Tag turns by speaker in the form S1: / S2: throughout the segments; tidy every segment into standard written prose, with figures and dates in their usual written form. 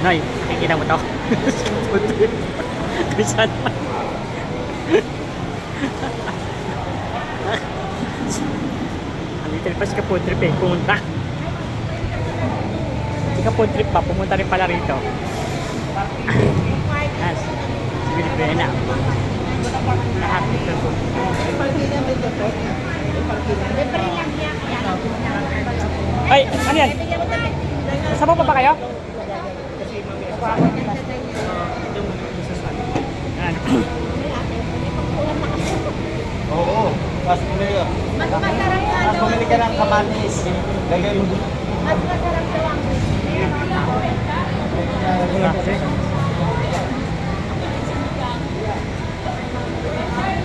S1: Noy, kikita mo to? Kaya naman. Ang pa si Kapod Trip eh, pumunta. Si Kapod Trip pa, pumunta rin pala rito. Yes, si Pilipina. Lahat ito. Ay, ano yan? Sabaw pa ba kayo? Yan.
S2: Oo. Mas bumili ka.
S3: Mas masarap nga
S2: Mas
S3: daw.
S2: bumili ka ng kamatis. Lagay mo.
S3: Mas masarap daw ang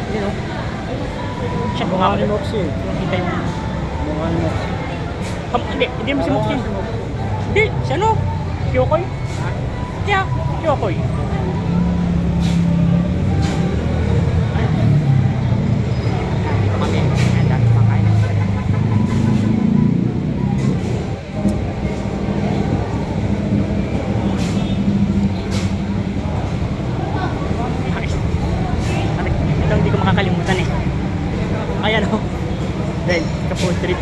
S1: Yun o. Siya,
S2: Mukha ni Moxie.
S1: Kita yung...
S2: Mukha ni Moxie.
S1: Hindi mo si Muksin. Hindi, si ano? Kyokoy. Kaya, Kyokoy. Dito kami. Ayan, dami kumakain. Ito hindi ko makakalimutan eh. Ayan o. Dahil, kapod trip.